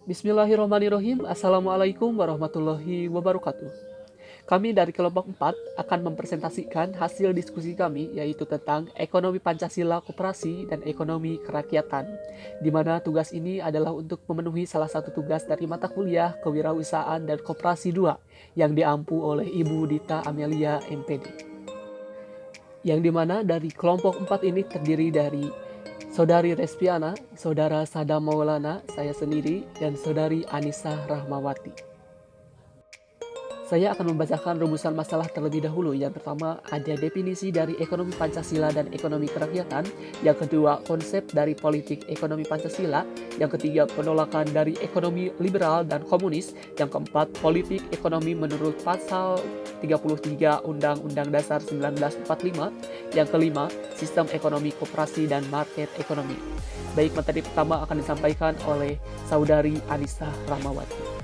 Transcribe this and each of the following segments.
Bismillahirrahmanirrahim. Assalamualaikum warahmatullahi wabarakatuh. Kami dari kelompok 4 akan mempresentasikan hasil diskusi kami yaitu tentang ekonomi Pancasila koperasi dan ekonomi kerakyatan, di mana tugas ini adalah untuk memenuhi salah satu tugas dari mata kuliah Kewirausahaan dan Koperasi 2 yang diampu oleh Ibu Dita Amelia MPD. Yang dimana dari kelompok 4 ini terdiri dari Saudari Respiana, Saudara Sadam Maulana, saya sendiri, dan Saudari Anissa Rahmawati. Saya akan membacakan rumusan masalah terlebih dahulu. Yang pertama ada definisi dari ekonomi Pancasila dan ekonomi kerakyatan. Yang kedua konsep dari politik ekonomi Pancasila. Yang ketiga penolakan dari ekonomi liberal dan komunis. Yang keempat politik ekonomi menurut pasal 33 Undang-Undang Dasar 1945. Yang kelima sistem ekonomi koperasi dan market ekonomi. Baik, materi pertama akan disampaikan oleh Saudari Anissa Rahmawati.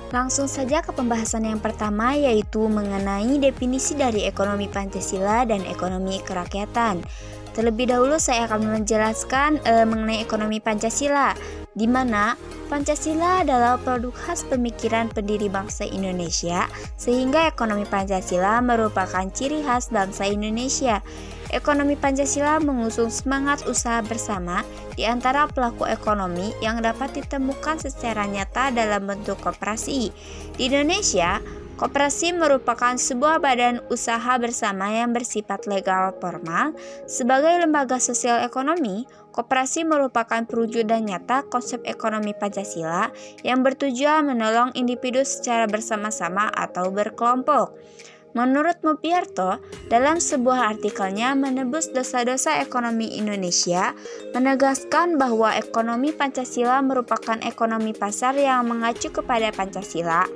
Langsung saja ke pembahasan yang pertama, yaitu mengenai definisi dari ekonomi Pancasila dan ekonomi kerakyatan. Terlebih dahulu saya akan menjelaskan mengenai ekonomi Pancasila, di mana Pancasila adalah produk khas pemikiran pendiri bangsa Indonesia, sehingga ekonomi Pancasila merupakan ciri khas bangsa Indonesia. Ekonomi Pancasila mengusung semangat usaha bersama di antara pelaku ekonomi yang dapat ditemukan secara nyata dalam bentuk koperasi. Di Indonesia, koperasi merupakan sebuah badan usaha bersama yang bersifat legal formal. Sebagai lembaga sosial ekonomi, koperasi merupakan perwujudan nyata konsep ekonomi Pancasila yang bertujuan menolong individu secara bersama-sama atau berkelompok. Menurut Mupiarto, dalam sebuah artikelnya menebus dosa-dosa ekonomi Indonesia, menegaskan bahwa ekonomi Pancasila merupakan ekonomi pasar yang mengacu kepada Pancasila.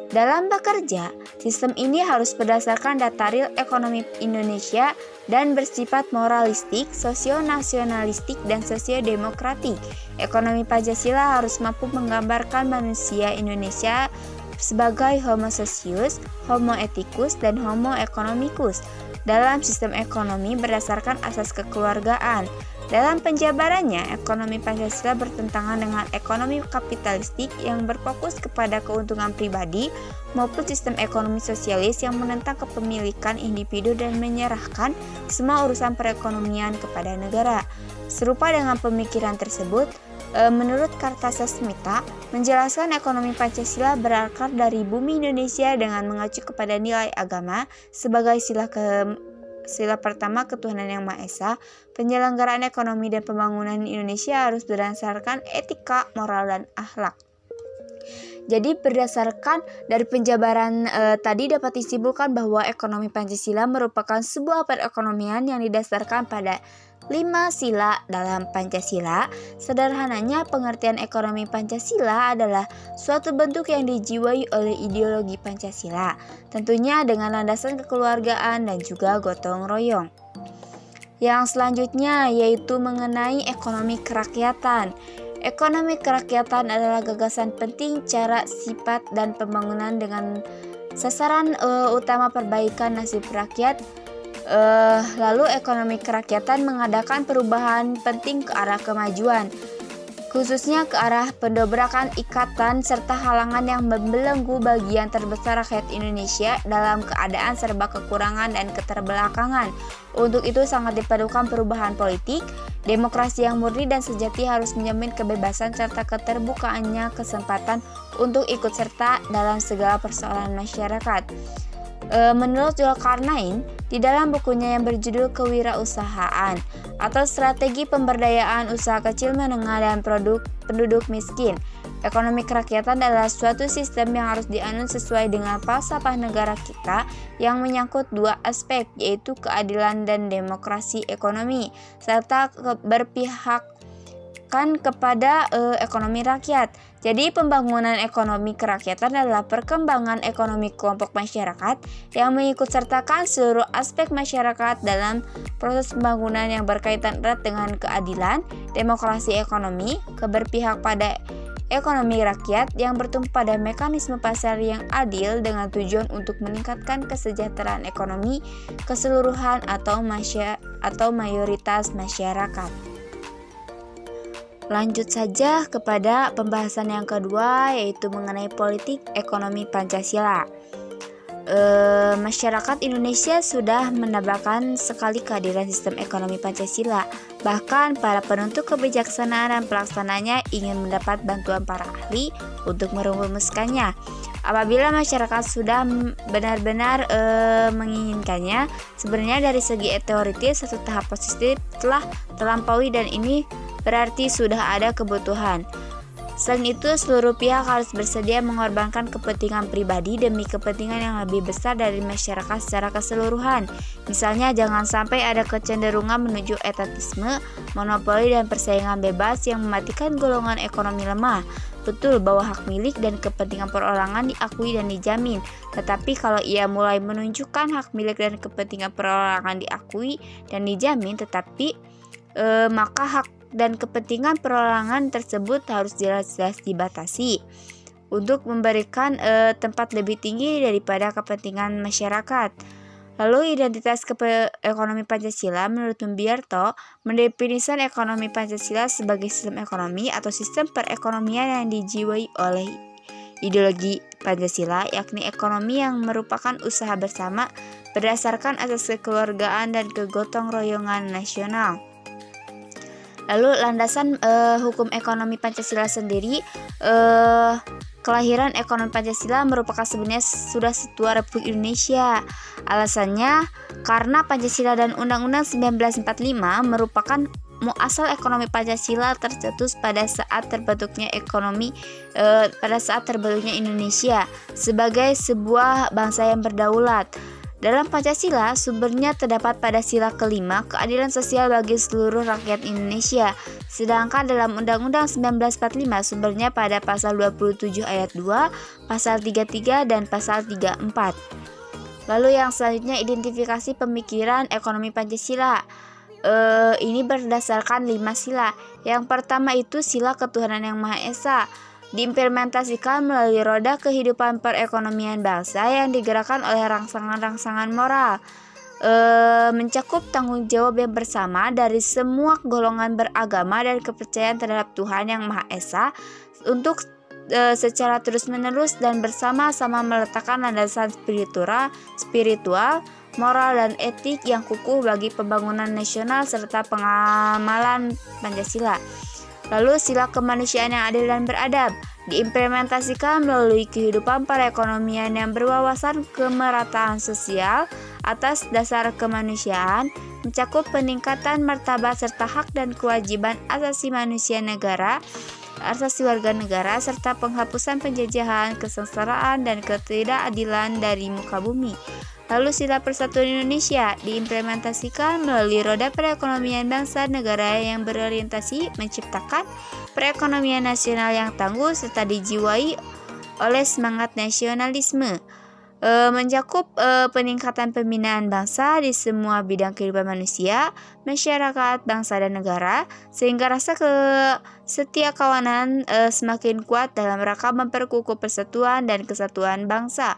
Dalam bekerja, sistem ini harus berdasarkan data real ekonomi Indonesia dan bersifat moralistik, sosio-nasionalistik, dan sosio-demokratik. Ekonomi Pancasila harus mampu menggambarkan manusia Indonesia sebagai homo socius, homo ethicus, dan homo economicus dalam sistem ekonomi berdasarkan asas kekeluargaan. Dalam penjabarannya, ekonomi Pancasila bertentangan dengan ekonomi kapitalistik yang berfokus kepada keuntungan pribadi maupun sistem ekonomi sosialis yang menentang kepemilikan individu dan menyerahkan semua urusan perekonomian kepada negara. Serupa dengan pemikiran tersebut, menurut Kartasasmita, menjelaskan ekonomi Pancasila berakar dari bumi Indonesia dengan mengacu kepada nilai agama sebagai sila pertama ketuhanan yang Maha Esa. Penyelenggaraan ekonomi dan pembangunan Indonesia harus berdasarkan etika, moral, dan akhlak. Jadi berdasarkan dari penjabaran tadi dapat disimpulkan bahwa ekonomi Pancasila merupakan sebuah perekonomian yang didasarkan pada 5 sila dalam Pancasila. Sederhananya, pengertian ekonomi Pancasila adalah suatu bentuk yang dijiwai oleh ideologi Pancasila, tentunya dengan landasan kekeluargaan dan juga gotong royong. Yang selanjutnya yaitu mengenai ekonomi kerakyatan. Ekonomi kerakyatan adalah gagasan penting, cara, sifat, dan pembangunan dengan sasaran utama perbaikan nasib rakyat. Lalu ekonomi kerakyatan mengadakan perubahan penting ke arah kemajuan, khususnya ke arah pendobrakan ikatan serta halangan yang membelenggu bagian terbesar rakyat Indonesia dalam keadaan serba kekurangan dan keterbelakangan. Untuk itu sangat diperlukan perubahan politik. Demokrasi yang murni dan sejati harus menjamin kebebasan serta keterbukaannya kesempatan untuk ikut serta dalam segala persoalan masyarakat. Menurut Zulkarnain, di dalam bukunya yang berjudul Kewirausahaan atau Strategi Pemberdayaan Usaha Kecil Menengah dan Penduduk Miskin, ekonomi kerakyatan adalah suatu sistem yang harus dianut sesuai dengan falsafah negara kita yang menyangkut dua aspek, yaitu keadilan dan demokrasi ekonomi, serta berpihak kepada ekonomi rakyat. Jadi pembangunan ekonomi kerakyatan adalah perkembangan ekonomi kelompok masyarakat yang mengikut sertakan seluruh aspek masyarakat dalam proses pembangunan yang berkaitan erat dengan keadilan, demokrasi ekonomi, keberpihak pada ekonomi rakyat yang bertumpu pada mekanisme pasar yang adil dengan tujuan untuk meningkatkan kesejahteraan ekonomi keseluruhan atau mayoritas masyarakat. Lanjut saja kepada pembahasan yang kedua, yaitu mengenai politik ekonomi Pancasila. Masyarakat Indonesia sudah mendambakan sekali kehadiran sistem ekonomi Pancasila. Bahkan para penentu kebijaksanaan dan pelaksananya ingin mendapat bantuan para ahli untuk merumuskannya. Apabila masyarakat sudah benar-benar menginginkannya, sebenarnya dari segi teoritis satu tahap positif telah terlampaui dan ini berarti sudah ada kebutuhan. Selain itu, seluruh pihak harus bersedia mengorbankan kepentingan pribadi demi kepentingan yang lebih besar dari masyarakat secara keseluruhan. Misalnya, jangan sampai ada kecenderungan menuju etatisme, monopoli, dan persaingan bebas yang mematikan golongan ekonomi lemah. Betul bahwa hak milik dan kepentingan perorangan diakui dan dijamin. Tetapi kalau ia mulai menunjukkan hak milik dan kepentingan perorangan diakui dan dijamin, maka hak dan kepentingan perorangan tersebut harus jelas-jelas dibatasi untuk memberikan tempat lebih tinggi daripada kepentingan masyarakat. Lalu identitas ekonomi Pancasila menurut Membiarto mendefinisikan ekonomi Pancasila sebagai sistem ekonomi atau sistem perekonomian yang dijiwai oleh ideologi Pancasila, yakni ekonomi yang merupakan usaha bersama berdasarkan asas kekeluargaan dan kegotong royongan nasional. Lalu landasan hukum ekonomi Pancasila sendiri, kelahiran ekonomi Pancasila merupakan sebenarnya sudah setua Republik Indonesia. Alasannya karena Pancasila dan Undang-Undang 1945 merupakan muasal ekonomi Pancasila tercetus pada saat terbentuknya Indonesia sebagai sebuah bangsa yang berdaulat. Dalam Pancasila, sumbernya terdapat pada sila kelima, keadilan sosial bagi seluruh rakyat Indonesia. Sedangkan dalam Undang-Undang 1945, sumbernya pada pasal 27 ayat 2, pasal 33, dan pasal 34. Lalu yang selanjutnya, identifikasi pemikiran ekonomi Pancasila. Ini berdasarkan 5 sila. Yang pertama itu sila ketuhanan yang Maha Esa, diimplementasikan melalui roda kehidupan perekonomian bangsa yang digerakkan oleh rangsangan-rangsangan moral, mencakup tanggung jawab yang bersama dari semua golongan beragama dan kepercayaan terhadap Tuhan yang Maha Esa untuk secara terus-menerus dan bersama-sama meletakkan landasan spiritual, moral, dan etik yang kukuh bagi pembangunan nasional serta pengamalan Pancasila. Lalu sila kemanusiaan yang adil dan beradab diimplementasikan melalui kehidupan perekonomian yang berwawasan kemerataan sosial atas dasar kemanusiaan, mencakup peningkatan martabat serta hak dan kewajiban asasi warga negara, serta penghapusan penjajahan, kesengsaraan, dan ketidakadilan dari muka bumi. Lalu sila persatuan Indonesia diimplementasikan melalui roda perekonomian bangsa negara yang berorientasi menciptakan perekonomian nasional yang tangguh serta dijiwai oleh semangat nasionalisme, mencakup peningkatan pembinaan bangsa di semua bidang kehidupan manusia, masyarakat, bangsa, dan negara, sehingga rasa kesetiakawanan semakin kuat dalam rangka memperkukuh persatuan dan kesatuan bangsa.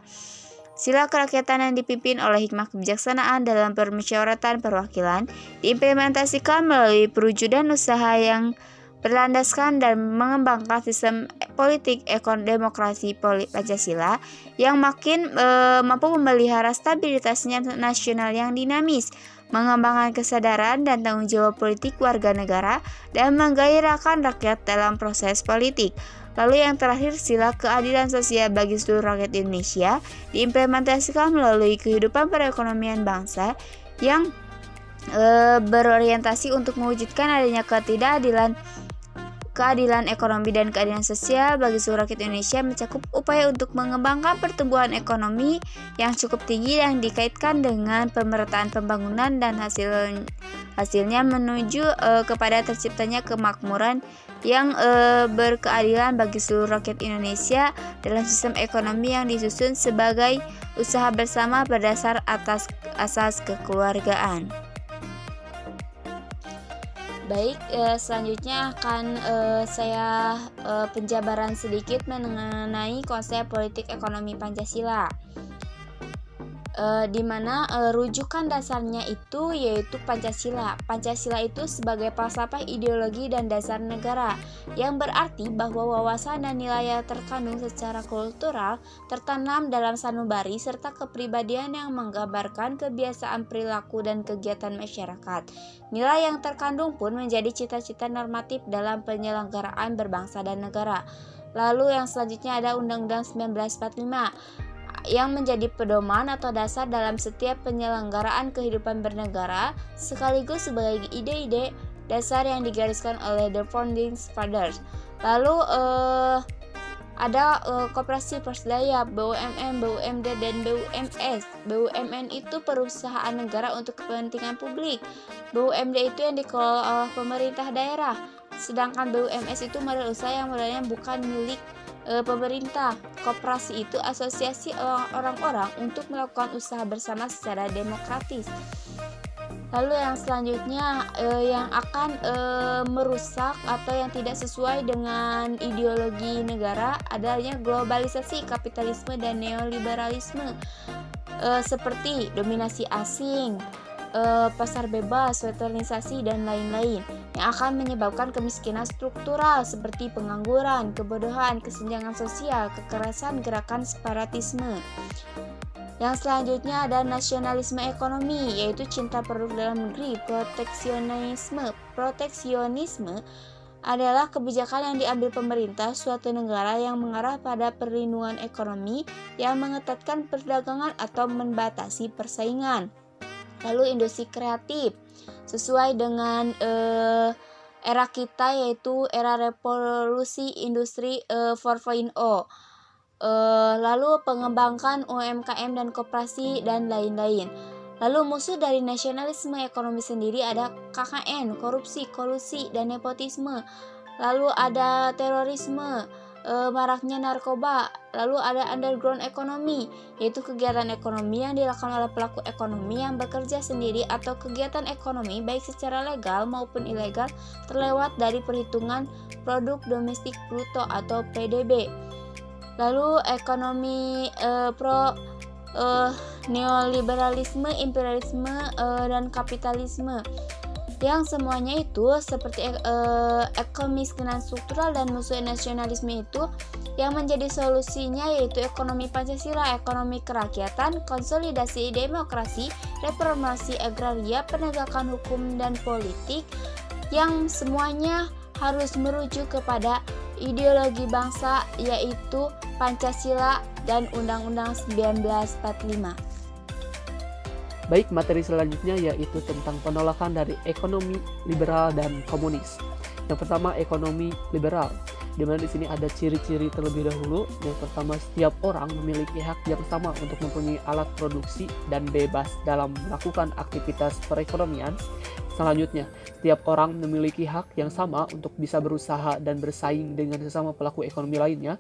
Sila kerakyatan yang dipimpin oleh hikmah kebijaksanaan dalam permusyawaratan perwakilan diimplementasikan melalui perwujudan usaha yang berlandaskan dan mengembangkan sistem politik demokrasi Pancasila yang makin mampu memelihara stabilitasnya nasional yang dinamis, mengembangkan kesadaran dan tanggung jawab politik warga negara, dan menggairahkan rakyat dalam proses politik. Lalu yang terakhir, sila keadilan sosial bagi seluruh rakyat Indonesia diimplementasikan melalui kehidupan perekonomian bangsa yang berorientasi untuk mewujudkan adanya keadilan ekonomi dan keadilan sosial bagi seluruh rakyat Indonesia, mencakup upaya untuk mengembangkan pertumbuhan ekonomi yang cukup tinggi yang dikaitkan dengan pemerataan pembangunan dan hasilnya menuju kepada terciptanya kemakmuran yang berkeadilan bagi seluruh rakyat Indonesia dalam sistem ekonomi yang disusun sebagai usaha bersama berdasar atas asas kekeluargaan. Baik, selanjutnya akan saya penjabaran sedikit mengenai konsep politik ekonomi Pancasila. di mana rujukan dasarnya itu yaitu Pancasila. Pancasila itu sebagai falsafah ideologi dan dasar negara, yang berarti bahwa wawasan dan nilai yang terkandung secara kultural tertanam dalam sanubari serta kepribadian yang menggambarkan kebiasaan perilaku dan kegiatan masyarakat. Nilai yang terkandung pun menjadi cita-cita normatif dalam penyelenggaraan berbangsa dan negara. Lalu yang selanjutnya ada Undang-Undang 1945 yang menjadi pedoman atau dasar dalam setiap penyelenggaraan kehidupan bernegara, sekaligus sebagai ide-ide dasar yang digariskan oleh the Founding Fathers. Lalu ada koperasi persdaya, BUMN, BUMD, dan BUMS. BUMN itu perusahaan negara untuk kepentingan publik. BUMD itu yang dikelola oleh pemerintah daerah. Sedangkan BUMS itu modal usaha yang modalnya bukan milik pemerintah. Koperasi itu asosiasi orang-orang untuk melakukan usaha bersama secara demokratis. Lalu yang selanjutnya yang akan merusak atau yang tidak sesuai dengan ideologi negara adanya globalisasi, kapitalisme, dan neoliberalisme, seperti dominasi asing, pasar bebas, westernisasi, dan lain-lain, yang akan menyebabkan kemiskinan struktural seperti pengangguran, kebodohan, kesenjangan sosial, kekerasan, gerakan separatisme. Yang selanjutnya ada nasionalisme ekonomi, yaitu cinta produk dalam negeri. Proteksionisme adalah kebijakan yang diambil pemerintah suatu negara yang mengarah pada perlindungan ekonomi yang mengetatkan perdagangan atau membatasi persaingan. Lalu industri kreatif, sesuai dengan era kita yaitu era revolusi industri 4.0. Lalu pengembangkan UMKM dan koperasi dan lain-lain. Lalu musuh dari nasionalisme ekonomi sendiri ada KKN, korupsi, kolusi, dan nepotisme. Lalu ada terorisme, maraknya narkoba. Lalu ada underground ekonomi, yaitu kegiatan ekonomi yang dilakukan oleh pelaku ekonomi yang bekerja sendiri atau kegiatan ekonomi baik secara legal maupun ilegal terlewat dari perhitungan produk domestik bruto atau PDB. Lalu ekonomi neoliberalisme, imperialisme, dan kapitalisme, yang semuanya itu seperti kemiskinan struktural dan musuh nasionalisme itu yang menjadi solusinya yaitu ekonomi Pancasila, ekonomi kerakyatan, konsolidasi demokrasi, reformasi agraria, penegakan hukum dan politik, yang semuanya harus merujuk kepada ideologi bangsa yaitu Pancasila dan Undang-Undang 1945. Baik, materi selanjutnya yaitu tentang penolakan dari ekonomi liberal dan komunis. Yang pertama, ekonomi liberal, di mana di sini ada ciri-ciri terlebih dahulu. Yang pertama, setiap orang memiliki hak yang sama untuk mempunyai alat produksi dan bebas dalam melakukan aktivitas perekonomian. Selanjutnya, setiap orang memiliki hak yang sama untuk bisa berusaha dan bersaing dengan sesama pelaku ekonomi lainnya.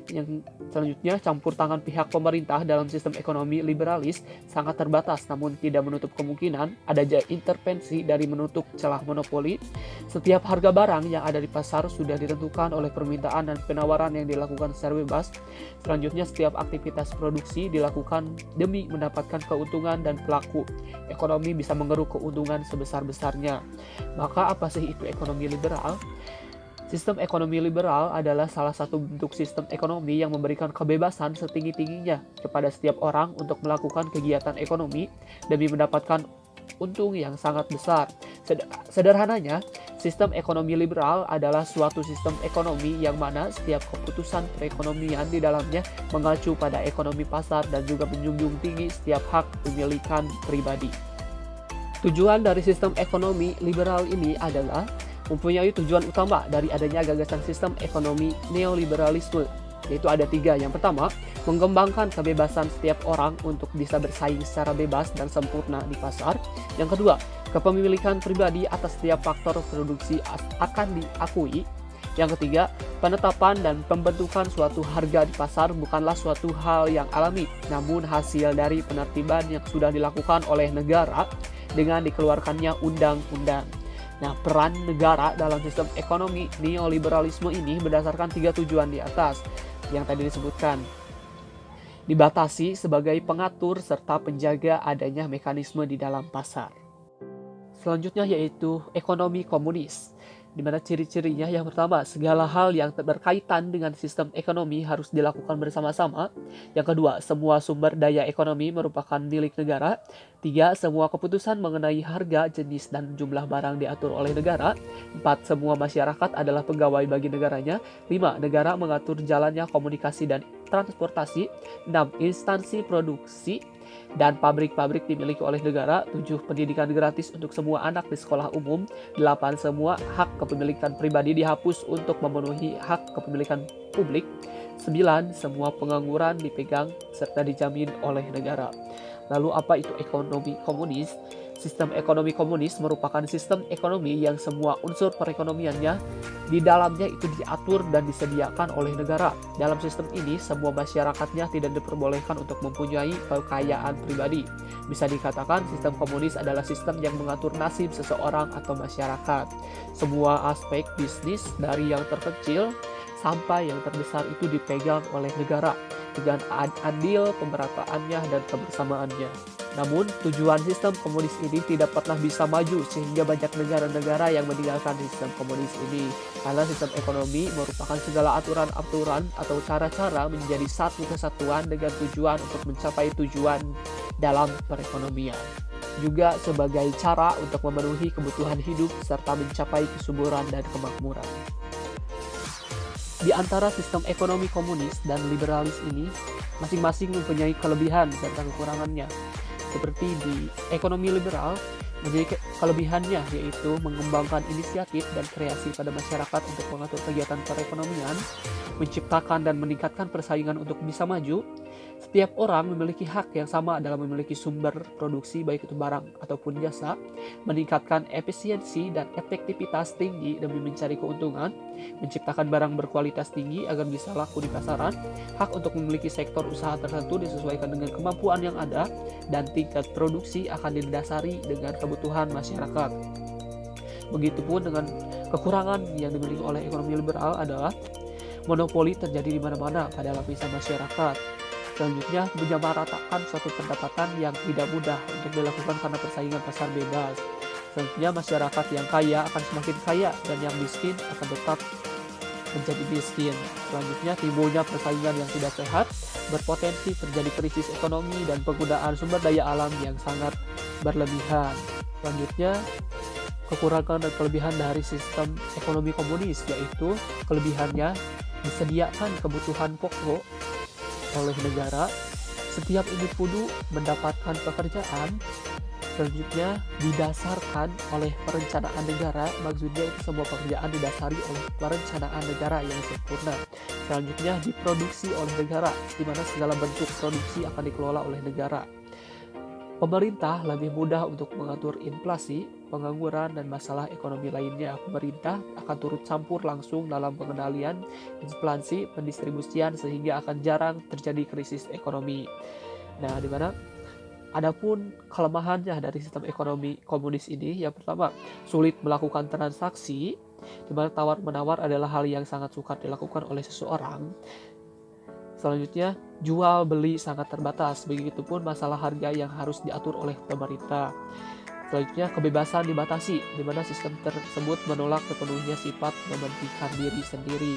Yang selanjutnya, campur tangan pihak pemerintah dalam sistem ekonomi liberalis sangat terbatas, namun tidak menutup kemungkinan adanya intervensi dari menutup celah monopoli. Setiap harga barang yang ada di pasar sudah ditentukan oleh permintaan dan penawaran yang dilakukan secara bebas. Selanjutnya, setiap aktivitas produksi dilakukan demi mendapatkan keuntungan dan pelaku ekonomi bisa mengeruk keuntungan sebesar-besarnya. Maka apa sih itu ekonomi liberal? Sistem ekonomi liberal adalah salah satu bentuk sistem ekonomi yang memberikan kebebasan setinggi-tingginya kepada setiap orang untuk melakukan kegiatan ekonomi demi mendapatkan untung yang sangat besar. Sederhananya, sistem ekonomi liberal adalah suatu sistem ekonomi yang mana setiap keputusan perekonomian di dalamnya mengacu pada ekonomi pasar dan juga menjunjung tinggi setiap hak pemilikan pribadi. Tujuan dari sistem ekonomi liberal ini adalah mempunyai tujuan utama dari adanya gagasan sistem ekonomi neoliberalisme, yaitu ada 3. Yang pertama, mengembangkan kebebasan setiap orang untuk bisa bersaing secara bebas dan sempurna di pasar. Yang kedua, kepemilikan pribadi atas setiap faktor produksi akan diakui. Yang ketiga, penetapan dan pembentukan suatu harga di pasar bukanlah suatu hal yang alami, namun hasil dari penertiban yang sudah dilakukan oleh negara dengan dikeluarkannya undang-undang. Nah, peran negara dalam sistem ekonomi neoliberalisme ini berdasarkan 3 tujuan di atas yang tadi disebutkan. dibatasi sebagai pengatur serta penjaga adanya mekanisme di dalam pasar. Selanjutnya yaitu ekonomi komunis, di mana ciri-cirinya yang pertama, segala hal yang berkaitan dengan sistem ekonomi harus dilakukan bersama-sama. Yang kedua, semua sumber daya ekonomi merupakan milik negara. 3, semua keputusan mengenai harga, jenis, dan jumlah barang diatur oleh negara. 4, semua masyarakat adalah pegawai bagi negaranya. 5, negara mengatur jalannya komunikasi dan transportasi. 6, instansi produksi dan pabrik-pabrik dimiliki oleh negara. 7, pendidikan gratis untuk semua anak di sekolah umum. 8, semua hak kepemilikan pribadi dihapus untuk memenuhi hak kepemilikan publik. 9, semua pengangguran dipegang serta dijamin oleh negara. Lalu apa itu ekonomi komunis? Sistem ekonomi komunis merupakan sistem ekonomi yang semua unsur perekonomiannya di dalamnya itu diatur dan disediakan oleh negara. Dalam sistem ini, semua masyarakatnya tidak diperbolehkan untuk mempunyai kekayaan pribadi. Bisa dikatakan sistem komunis adalah sistem yang mengatur nasib seseorang atau masyarakat. Semua aspek bisnis dari yang terkecil sampai yang terbesar itu dipegang oleh negara dengan adil pemerataannya dan kebersamaannya. Namun, tujuan sistem komunis ini tidak pernah bisa maju sehingga banyak negara-negara yang meninggalkan sistem komunis ini. Karena sistem ekonomi merupakan segala aturan-aturan atau cara-cara menjadi satu kesatuan dengan tujuan untuk mencapai tujuan dalam perekonomian. Juga sebagai cara untuk memenuhi kebutuhan hidup serta mencapai kesuburan dan kemakmuran. Di antara sistem ekonomi komunis dan liberalis ini, masing-masing mempunyai kelebihan serta kekurangannya. Seperti di ekonomi liberal, memiliki kelebihannya yaitu mengembangkan inisiatif dan kreasi pada masyarakat untuk mengatur kegiatan perekonomian, menciptakan dan meningkatkan persaingan untuk bisa maju. Setiap orang memiliki hak yang sama dalam memiliki sumber produksi baik itu barang ataupun jasa, meningkatkan efisiensi dan efektivitas tinggi demi mencari keuntungan, menciptakan barang berkualitas tinggi agar bisa laku di pasaran, hak untuk memiliki sektor usaha tertentu disesuaikan dengan kemampuan yang ada, dan tingkat produksi akan didasari dengan kebutuhan masyarakat. Begitupun dengan kekurangan yang dimiliki oleh ekonomi liberal adalah monopoli terjadi di mana-mana pada lapisan masyarakat. Selanjutnya, menyamaratakan suatu pendapatan yang tidak mudah untuk dilakukan karena persaingan pasar bebas. Selanjutnya, masyarakat yang kaya akan semakin kaya dan yang miskin akan tetap menjadi miskin. Selanjutnya, timbulnya persaingan yang tidak sehat, berpotensi terjadi krisis ekonomi dan penggunaan sumber daya alam yang sangat berlebihan. Selanjutnya, kekurangan dan kelebihan dari sistem ekonomi komunis, yaitu kelebihannya disediakan kebutuhan pokok oleh negara, setiap individu mendapatkan pekerjaan. Selanjutnya didasarkan oleh perencanaan negara, maksudnya itu semua pekerjaan didasari oleh perencanaan negara yang sempurna. Selanjutnya diproduksi oleh negara, di mana segala bentuk produksi akan dikelola oleh negara. Pemerintah lebih mudah untuk mengatur inflasi, pengangguran, dan masalah ekonomi lainnya. Pemerintah akan turut campur langsung dalam pengendalian inflasi, pendistribusian, sehingga akan jarang terjadi krisis ekonomi. Nah, di mana adapun kelemahannya dari sistem ekonomi komunis ini, yang pertama, sulit melakukan transaksi, di mana tawar-menawar adalah hal yang sangat sukar dilakukan oleh seseorang. Selanjutnya, jual beli sangat terbatas, begitupun masalah harga yang harus diatur oleh pemerintah. Selanjutnya, kebebasan dibatasi, di mana sistem tersebut menolak sepenuhnya sifat mementingkan diri sendiri.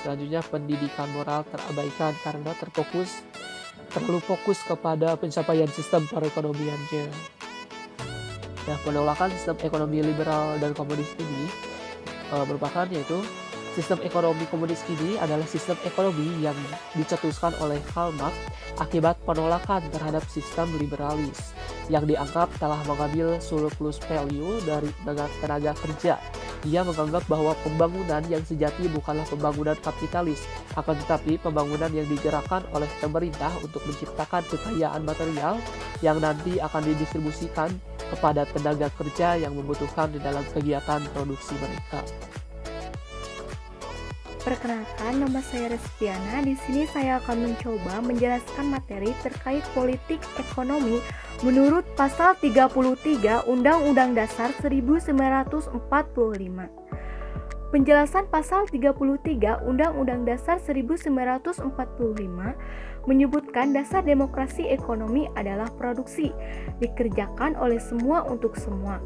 Selanjutnya, pendidikan moral terabaikan karena terlalu fokus kepada pencapaian sistem perekonomiannya. Nah, penolakan sistem ekonomi liberal dan komunis ini merupakan yaitu sistem ekonomi komunis ini adalah sistem ekonomi yang dicetuskan oleh Karl Marx akibat penolakan terhadap sistem liberalis yang dianggap telah mengambil surplus value dari tenaga kerja. Dia menganggap bahwa pembangunan yang sejati bukanlah pembangunan kapitalis, akan tetapi pembangunan yang digerakkan oleh pemerintah untuk menciptakan kekayaan material yang nanti akan didistribusikan kepada tenaga kerja yang membutuhkan di dalam kegiatan produksi mereka. Perkenalkan, nama saya Respiana. Di sini saya akan mencoba menjelaskan materi terkait politik ekonomi menurut pasal 33 Undang-Undang Dasar 1945. Penjelasan pasal 33 Undang-Undang Dasar 1945 menyebutkan dasar demokrasi ekonomi adalah produksi, dikerjakan oleh semua untuk semua.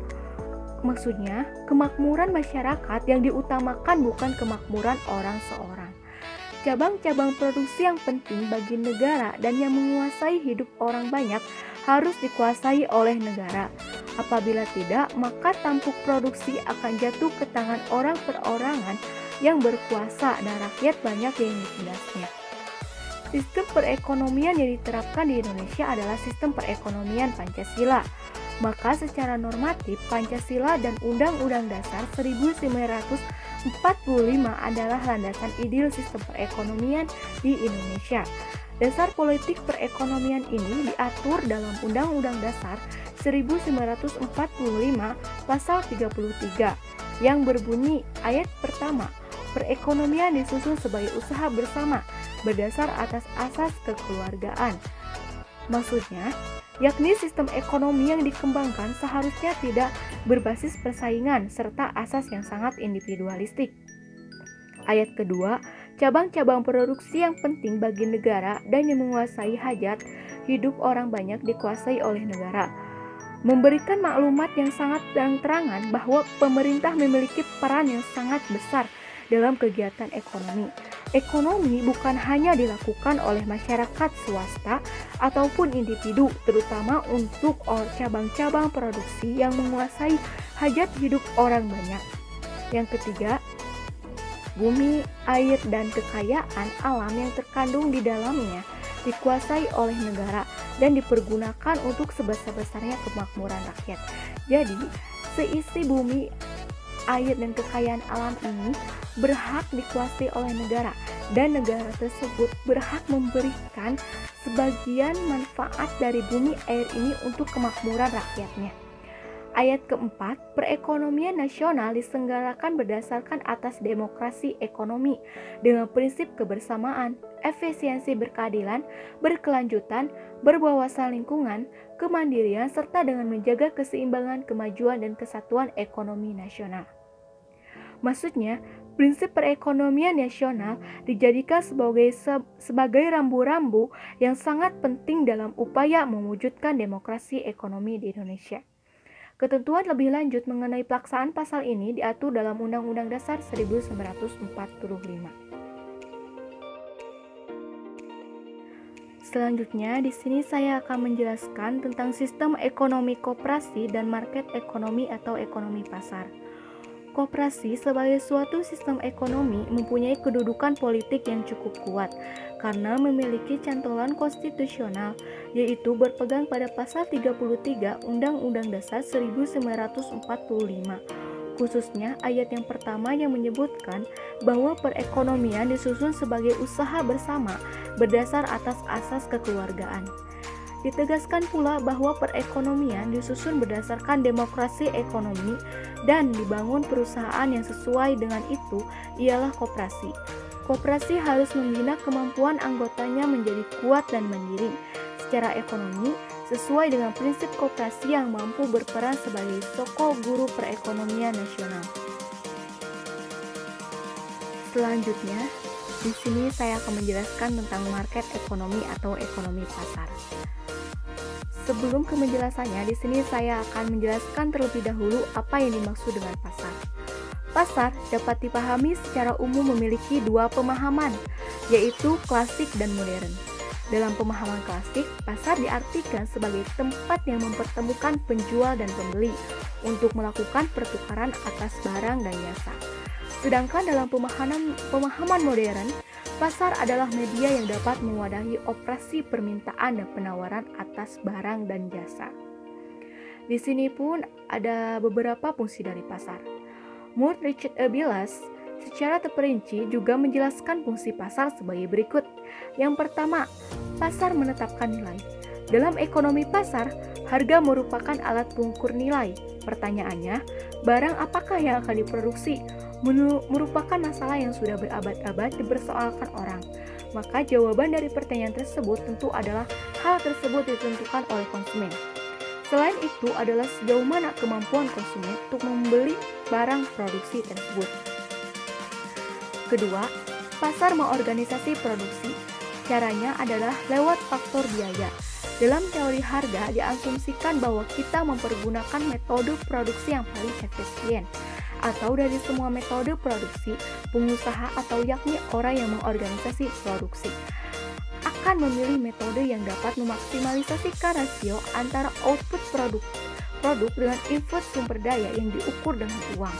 Maksudnya, kemakmuran masyarakat yang diutamakan bukan kemakmuran orang seorang. Cabang-cabang produksi yang penting bagi negara dan yang menguasai hidup orang banyak harus dikuasai oleh negara. Apabila tidak, maka tampuk produksi akan jatuh ke tangan orang perorangan yang berkuasa dan rakyat banyak yang ditindasnya. Sistem perekonomian yang diterapkan di Indonesia adalah sistem perekonomian Pancasila. Maka secara normatif, Pancasila dan Undang-Undang Dasar 1945 adalah landasan ideal sistem perekonomian di Indonesia. Dasar politik perekonomian ini diatur dalam Undang-Undang Dasar 1945 pasal 33 yang berbunyi ayat pertama, perekonomian disusun sebagai usaha bersama berdasar atas asas kekeluargaan. Maksudnya, yakni sistem ekonomi yang dikembangkan seharusnya tidak berbasis persaingan serta asas yang sangat individualistik. Ayat kedua, cabang-cabang produksi yang penting bagi negara dan yang menguasai hajat hidup orang banyak dikuasai oleh negara. Memberikan maklumat yang sangat terang-terangan bahwa pemerintah memiliki peran yang sangat besar dalam kegiatan ekonomi. Ekonomi bukan hanya dilakukan oleh masyarakat swasta ataupun individu, terutama untuk cabang-cabang produksi yang menguasai hajat hidup orang banyak. Yang ketiga, bumi, air, dan kekayaan alam yang terkandung di dalamnya dikuasai oleh negara dan dipergunakan untuk sebesar-besarnya kemakmuran rakyat. Jadi, seisi bumi, air, dan kekayaan alam ini berhak dikuasai oleh negara dan negara tersebut berhak memberikan sebagian manfaat dari bumi air ini untuk kemakmuran rakyatnya. Ayat keempat, perekonomian nasional diselenggarakan berdasarkan atas demokrasi ekonomi dengan prinsip kebersamaan, efisiensi berkeadilan, berkelanjutan, berwawasan lingkungan, kemandirian, serta dengan menjaga keseimbangan, kemajuan, dan kesatuan ekonomi nasional. Maksudnya, prinsip perekonomian nasional dijadikan sebagai rambu-rambu yang sangat penting dalam upaya mewujudkan demokrasi ekonomi di Indonesia. Ketentuan lebih lanjut mengenai pelaksanaan pasal ini diatur dalam Undang-Undang Dasar 1945. Selanjutnya, di sini saya akan menjelaskan tentang sistem ekonomi koperasi dan market ekonomi atau ekonomi pasar. Koperasi sebagai suatu sistem ekonomi mempunyai kedudukan politik yang cukup kuat karena memiliki cantolan konstitusional, yaitu berpegang pada pasal 33 Undang-Undang Dasar 1945, khususnya ayat yang pertama yang menyebutkan bahwa perekonomian disusun sebagai usaha bersama berdasar atas asas kekeluargaan. Ditegaskan pula bahwa perekonomian disusun berdasarkan demokrasi ekonomi dan dibangun perusahaan yang sesuai dengan itu ialah koperasi. Koperasi harus membina kemampuan anggotanya menjadi kuat dan mandiri secara ekonomi sesuai dengan prinsip koperasi yang mampu berperan sebagai soko guru perekonomian nasional. Selanjutnya, di sini saya akan menjelaskan tentang market ekonomi atau ekonomi pasar. Sebelum ke penjelasannya, di sini saya akan menjelaskan terlebih dahulu apa yang dimaksud dengan pasar. Pasar dapat dipahami secara umum memiliki dua pemahaman, yaitu klasik dan modern. Dalam pemahaman klasik, pasar diartikan sebagai tempat yang mempertemukan penjual dan pembeli untuk melakukan pertukaran atas barang dan jasa. Sedangkan dalam pemahaman modern, pasar adalah media yang dapat mewadahi operasi permintaan dan penawaran atas barang dan jasa. Di sini pun ada beberapa fungsi dari pasar. Menurut Richard Ebilas, secara terperinci juga menjelaskan fungsi pasar sebagai berikut. Yang pertama, pasar menetapkan nilai. Dalam ekonomi pasar, harga merupakan alat pengukur nilai. Pertanyaannya, barang apakah yang akan diproduksi? Merupakan masalah yang sudah berabad-abad dipersoalkan orang. Maka jawaban dari pertanyaan tersebut tentu adalah hal tersebut ditentukan oleh konsumen. Selain itu adalah sejauh mana kemampuan konsumen untuk membeli barang produksi tersebut. Kedua, pasar mengorganisasi produksi. Caranya adalah lewat faktor biaya. Dalam teori harga diasumsikan bahwa kita mempergunakan metode produksi yang paling efisien. Atau dari semua metode produksi, pengusaha atau yakni orang yang mengorganisasi produksi akan memilih metode yang dapat memaksimalisasikan rasio antara output produk dengan input sumber daya yang diukur dengan uang.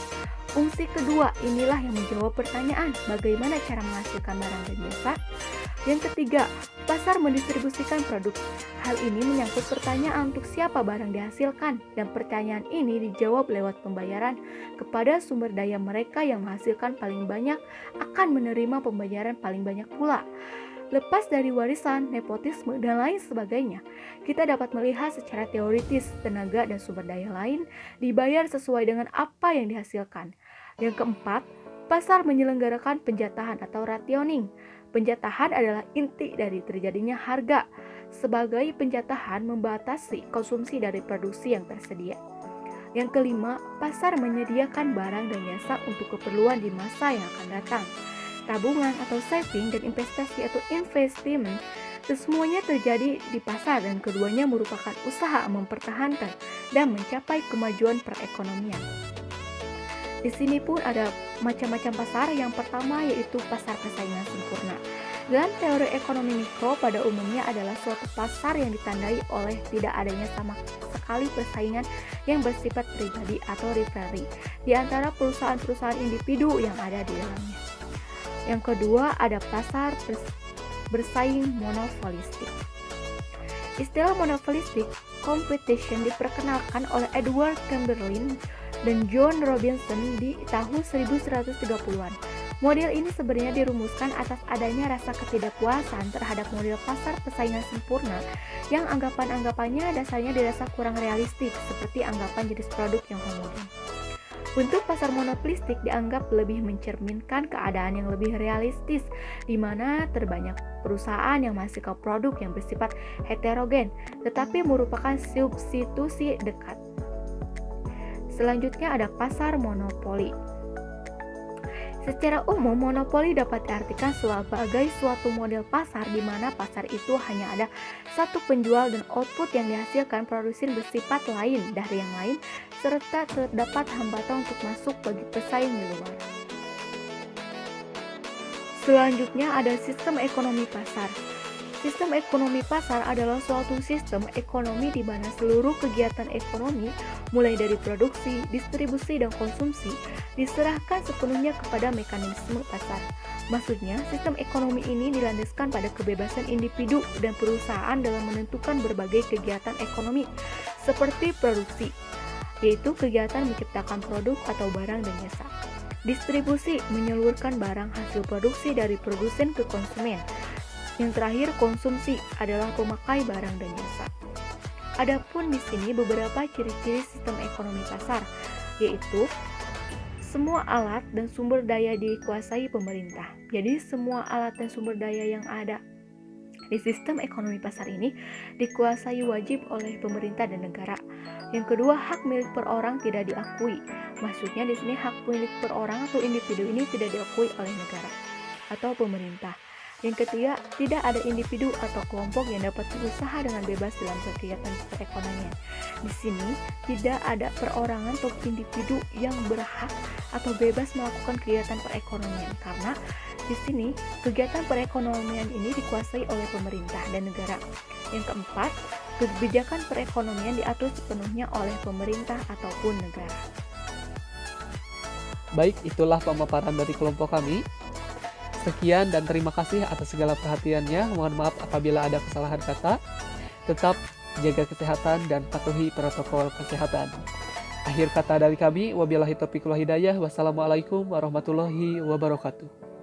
Fungsi kedua inilah yang menjawab pertanyaan bagaimana cara menghasilkan barang dan jasa. Yang ketiga, pasar mendistribusikan produk. Hal ini menyangkut pertanyaan untuk siapa barang dihasilkan, dan pertanyaan ini dijawab lewat pembayaran kepada sumber daya. Mereka yang menghasilkan paling banyak akan menerima pembayaran paling banyak pula. Lepas dari warisan, nepotisme, dan lain sebagainya, kita dapat melihat secara teoritis tenaga dan sumber daya lain dibayar sesuai dengan apa yang dihasilkan. Yang keempat, pasar menyelenggarakan penjatahan atau rationing. Penjatahan adalah inti dari terjadinya harga. Sebagai penjatahan membatasi konsumsi dari produksi yang tersedia. Yang kelima, pasar menyediakan barang dan jasa untuk keperluan di masa yang akan datang. Tabungan atau saving dan investasi atau investment, semuanya terjadi di pasar dan keduanya merupakan usaha mempertahankan dan mencapai kemajuan perekonomian. Di sini pun ada macam-macam pasar. Yang pertama yaitu pasar persaingan sempurna. Dalam teori ekonomi mikro pada umumnya adalah suatu pasar yang ditandai oleh tidak adanya sama sekali persaingan yang bersifat pribadi atau rivalry di antara perusahaan-perusahaan individu yang ada di dalamnya. Yang kedua ada pasar bersaing monopolistik. Istilah monopolistic competition diperkenalkan oleh Edward Chamberlain dan John Robinson di tahun 1130-an. Model ini sebenarnya dirumuskan atas adanya rasa ketidakpuasan terhadap model pasar persaingan sempurna yang anggapan-anggapannya dasarnya dirasa kurang realistik seperti anggapan jenis produk yang homogen. Bentuk pasar monopolistik dianggap lebih mencerminkan keadaan yang lebih realistis, di mana terbanyak perusahaan yang menghasilkan produk yang bersifat heterogen, tetapi merupakan substitusi dekat. Selanjutnya ada pasar monopoli. Secara umum, monopoli dapat diartikan sebagai suatu model pasar di mana pasar itu hanya ada satu penjual dan output yang dihasilkan produsen bersifat lain dari yang lain, serta terdapat hambatan untuk masuk bagi pesaing di luar. Selanjutnya ada sistem ekonomi pasar. Sistem ekonomi pasar adalah suatu sistem ekonomi di mana seluruh kegiatan ekonomi, mulai dari produksi, distribusi, dan konsumsi, diserahkan sepenuhnya kepada mekanisme pasar. Maksudnya, sistem ekonomi ini dilandaskan pada kebebasan individu dan perusahaan dalam menentukan berbagai kegiatan ekonomi, seperti produksi, yaitu kegiatan menciptakan produk atau barang dan jasa. Distribusi menyalurkan barang hasil produksi dari produsen ke konsumen. Yang terakhir, konsumsi adalah pemakai barang dan jasa. Adapun di sini beberapa ciri-ciri sistem ekonomi pasar, yaitu semua alat dan sumber daya dikuasai pemerintah. Jadi semua alat dan sumber daya yang ada di sistem ekonomi pasar ini dikuasai wajib oleh pemerintah dan negara. Yang kedua, hak milik per orang tidak diakui. Maksudnya di sini hak milik per orang atau individu ini tidak diakui oleh negara atau pemerintah. Yang ketiga, tidak ada individu atau kelompok yang dapat berusaha dengan bebas dalam kegiatan perekonomian. Di sini tidak ada perorangan atau individu yang berhak atau bebas melakukan kegiatan perekonomian karena di sini kegiatan perekonomian ini dikuasai oleh pemerintah dan negara. Yang keempat, kebijakan perekonomian diatur sepenuhnya oleh pemerintah ataupun negara. Baik, itulah pemaparan dari kelompok kami. Sekian dan terima kasih atas segala perhatiannya. Mohon maaf apabila ada kesalahan kata. Tetap jaga kesehatan dan patuhi protokol kesehatan. Akhir kata dari kami, wabillahi taufiq wal hidayah. Wassalamualaikum warahmatullahi wabarakatuh.